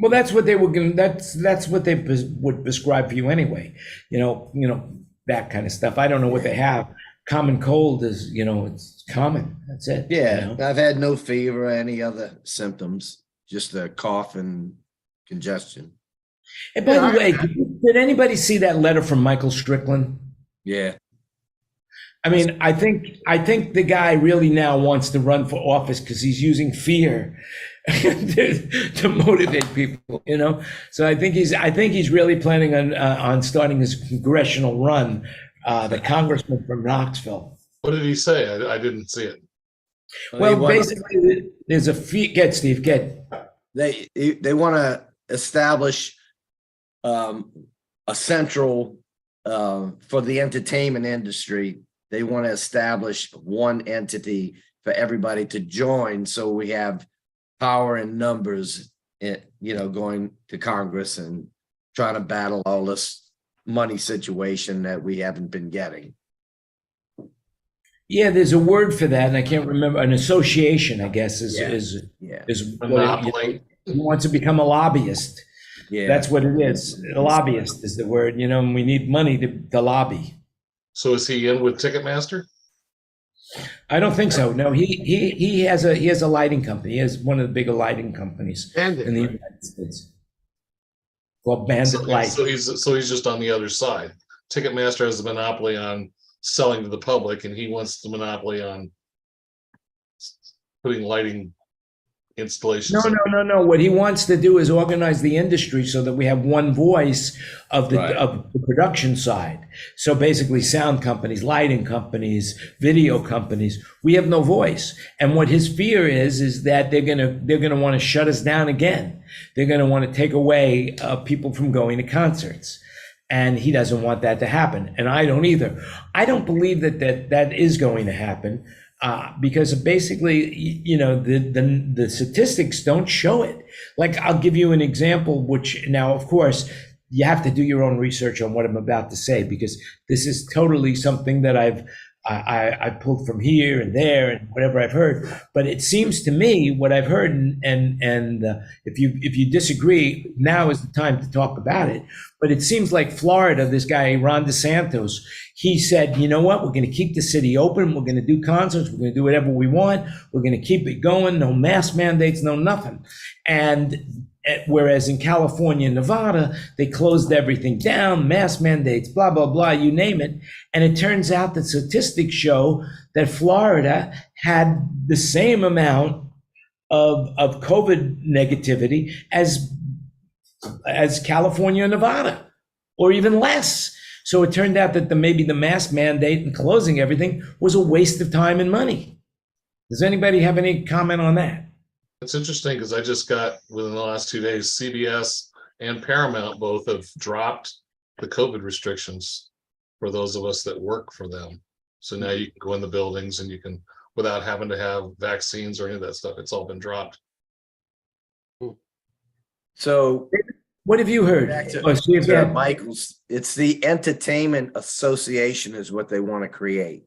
Well, that's what they were going. That's what they would prescribe for you anyway. That kind of stuff. I don't know what they have. Common cold is, it's common. That's it. Yeah, I've had no fever or any other symptoms. Just a cough and congestion. And by the way, did anybody see that letter from Michael Strickland? Yeah. I mean, I think the guy really now wants to run for office because he's using fear to motivate people, So I think he's really planning on starting his congressional run, the congressman from Knoxville. What did he say? I didn't see it. Well, basically, there's a fee. Get Steve. Get. They want to establish a central for the entertainment industry. They want to establish one entity for everybody to join, so we have power in numbers, going to Congress and trying to battle all this money situation that we haven't been getting. Yeah, there's a word for that, and I can't remember. An association, I guess, is Monopoly. He wants to become a lobbyist. Yeah, That's what it is. A lobbyist is the word, and we need money to lobby. So is he in with Ticketmaster? I don't think so. No, he has a lighting company. He has one of the bigger lighting companies in the United States. Well, Bandit Light. So he's just on the other side. Ticketmaster has the monopoly on selling to the public, and he wants the monopoly on putting lighting installations. No. What he wants to do is organize the industry so that we have one voice of the production side. So basically, sound companies, lighting companies, video companies, we have no voice. And what his fear is that they're gonna want to shut us down again. They're gonna want to take away people from going to concerts. And he doesn't want that to happen. And I don't either. I don't believe that is going to happen. Because basically, the statistics don't show it. Like, I'll give you an example, which now, of course, you have to do your own research on what I'm about to say, because this is totally something that I've I pulled from here and there and whatever I've heard. But it seems to me what I've heard, and if you disagree, now is the time to talk about it. But it seems like Florida, this guy Ron DeSantis, he said, you know what, we're going to keep the city open. We're going to do concerts. We're going to do whatever we want. We're going to keep it going. No mask mandates, no nothing. And whereas in California and Nevada, they closed everything down, mask mandates, blah, blah, blah, you name it. And it turns out that statistics show that Florida had the same amount of COVID negativity as California and Nevada, or even less. So it turned out that maybe the mask mandate and closing everything was a waste of time and money. Does anybody have any comment on that? It's interesting because I just got, within the last 2 days, CBS and Paramount both have dropped the COVID restrictions for those of us that work for them. So now you can go in the buildings and you can, without having to have vaccines or any of that stuff, it's all been dropped. So What have you heard? back to, Oh, see if you have- Michael's, it's the Entertainment Association is what they want to create.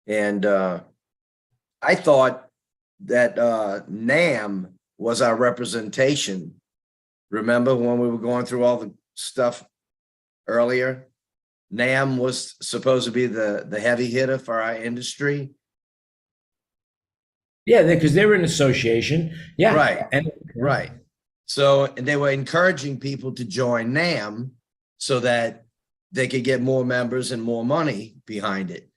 And I thought that NAM was our representation. Remember when we were going through all the stuff earlier? NAM was supposed to be the heavy hitter for our industry. Yeah, because they're an association. Yeah. Right. And Right. So, and they were encouraging people to join NAM so that they could get more members and more money behind it.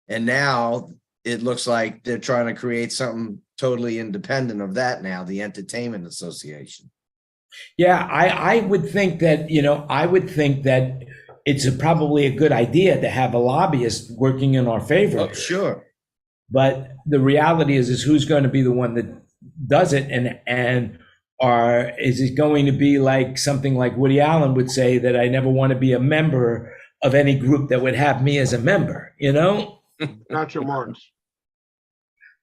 And now it looks like they're trying to create something totally independent of that now, the Entertainment Association. yeah, I would think that, I would think that it's probably a good idea to have a lobbyist working in our favor. Oh, sure. But the reality is who's going to be the one that does it, and is it going to be like something like Woody Allen would say, that I never want to be a member of any group that would have me as a member, Groucho Marx.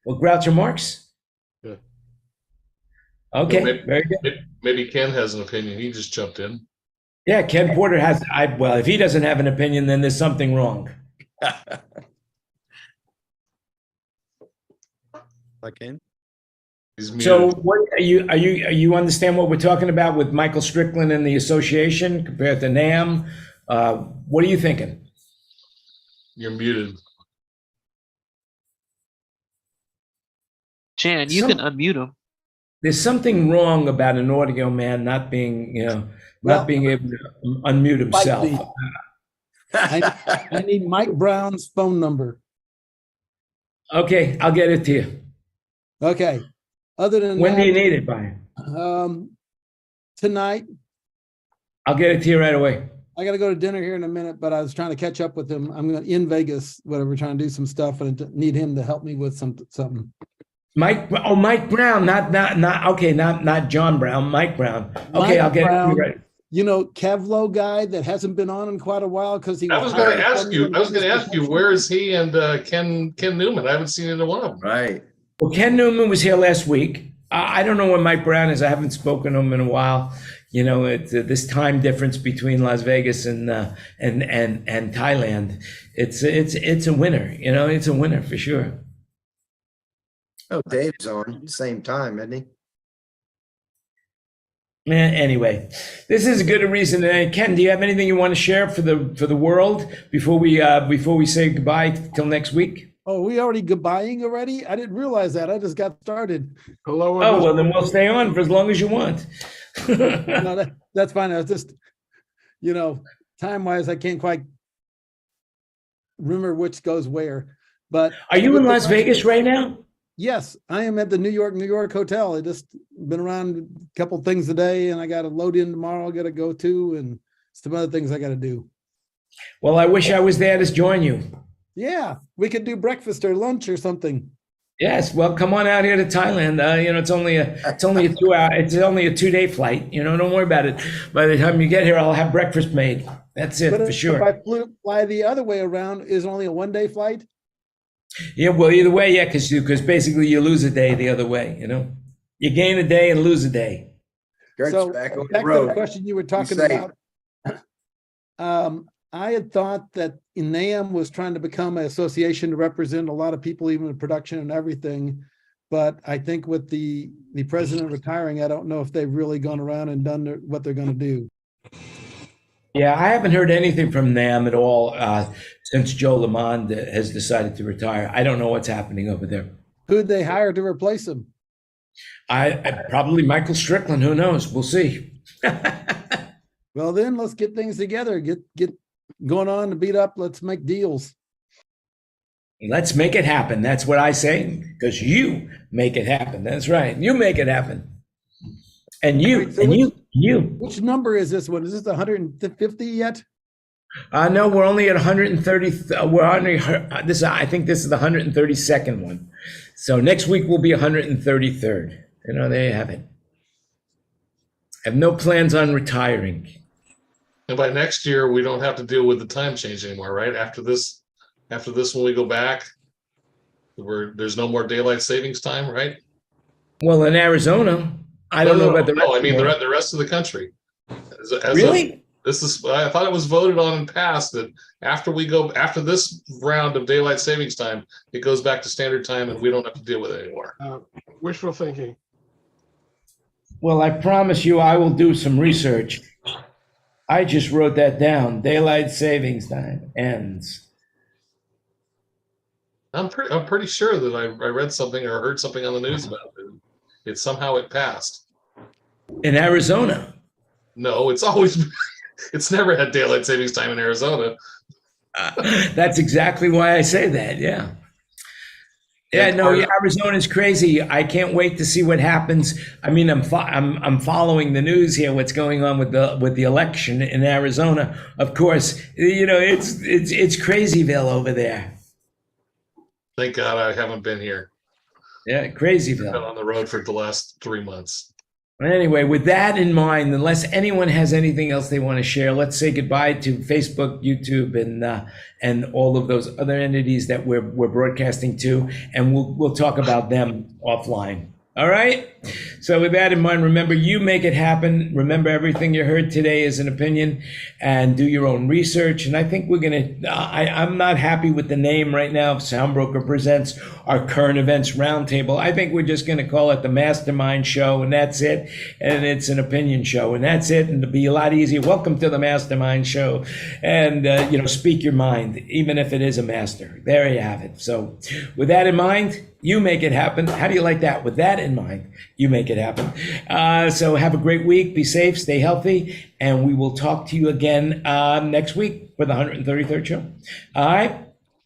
Well, Groucho Marx? Yeah. Okay, Maybe- very good. Maybe Ken has an opinion. He just jumped in. Yeah, Ken Porter has, well, if he doesn't have an opinion, then there's something wrong. Okay. He's muted. So what you understand what we're talking about with Michael Strickland and the association compared to NAM? What are you thinking? You're muted. Jan, you can unmute him. There's something wrong about an audio man not being, Well, not being able to unmute himself. be. I need Mike Brown's phone number. Okay, I'll get it to you. Okay. Other than When do you that, need it by? tonight, I'll get it to you right away. I got to go to dinner here in a minute, but I was trying to catch up with him. I'm in Vegas, whatever, trying to do some stuff, and I need him to help me with something. Mike Brown, not John Brown, Mike Brown. Okay, Mike I'll get it to Brown. you right. Kevlo guy that hasn't been on in quite a while because he I was going to ask you, where is he and Ken Newman? I haven't seen either one of them. Right. Well, Ken Newman was here last week. I don't know where Mike Brown is. I haven't spoken to him in a while. It's this time difference between Las Vegas and Thailand. It's a winner. It's a winner for sure. Oh, Dave's on same time, isn't he? Anyway, this is a good reason. Ken, do you have anything you want to share for the world before we say goodbye till next week? Oh, we already goodbying already? I didn't realize that. I just got started. Hello. Oh, well, then we'll stay on for as long as you want. No, that's fine. I was just, time-wise, I can't quite remember which goes where. But Are you in Las Vegas right now? Yes, I am at the New York hotel. I just been around a couple things today, and I got to load in tomorrow. I got to go to, and some other things I got to do. Well, I wish I was there to join you. Yeah, we could do breakfast or lunch or something. Yes, well, come on out here to Thailand. It's only a 2-hour, it's only a 2-day flight. Don't worry about it. By the time you get here, I'll have breakfast made. That's it, But for sure. if I fly the other way around, is only a 1-day flight? Yeah, well, either way, yeah, because basically you lose a day the other way. You gain a day and lose a day. Kurt's So back on the back to road. the question you were talking safe. about. I had thought that NAM was trying to become an association to represent a lot of people, even in production and everything. But I think with the president retiring, I don't know if they've really gone around and done what they're going to do. Yeah, I haven't heard anything from NAM at all since Joe Lamond has decided to retire. I don't know what's happening over there. Who'd they hire to replace him? I probably Michael Strickland. Who knows? We'll see. Well, then let's get things together. Get going on to beat up. Let's make deals. Let's make it happen. That's what I say, because you make it happen. That's right. You make it happen. And you, Wait, so and which- you. Which number is this one? Is this 150 yet? No, we're only at 130. We're only this. I think this is the 132nd one. So next week will be 133rd. You know, there you have it. I have no plans on retiring. And by next year, we don't have to deal with the time change anymore, right? After this, when we go back, there's no more daylight savings time, right? Well, in Arizona, I don't know about the rest. No, I mean of the rest of the country. Really? I thought it was voted on and passed that after this round of daylight savings time, it goes back to standard time and we don't have to deal with it anymore. Wishful thinking. Well, I promise you, I will do some research. I just wrote that down. Daylight savings time ends. I'm pretty sure that I read something or heard something on the news about it. It passed. In Arizona. No, it's never had daylight savings time in Arizona. That's exactly why I say that. Yeah. Yeah, no, Arizona's crazy. I can't wait to see what happens. I mean, I'm following the news here. What's going on with the election in Arizona? Of course, you know it's Crazyville over there. Thank God I haven't been here. Yeah, I've Crazyville. been on the road for the last 3 months. Anyway, with that in mind, unless anyone has anything else they want to share, let's say goodbye to Facebook, YouTube, and all of those other entities that we're broadcasting to, and we'll talk about them offline. All right. So with that in mind, remember, you make it happen. Remember, everything you heard today is an opinion, and do your own research. And I think we're going to, I'm not happy with the name right now. SoundBroker presents our current events roundtable. I think we're just going to call it the MasterMind show, and that's it. And it's an opinion show, and that's it. And it'll be a lot easier. Welcome to the MasterMind show. And, speak your mind, even if it is a master. There you have it. So with that in mind, you make it happen. How do you like that? With that in mind, you make it happen. So have a great week. Be safe, stay healthy, and we will talk to you again next week for the 133rd show. All right.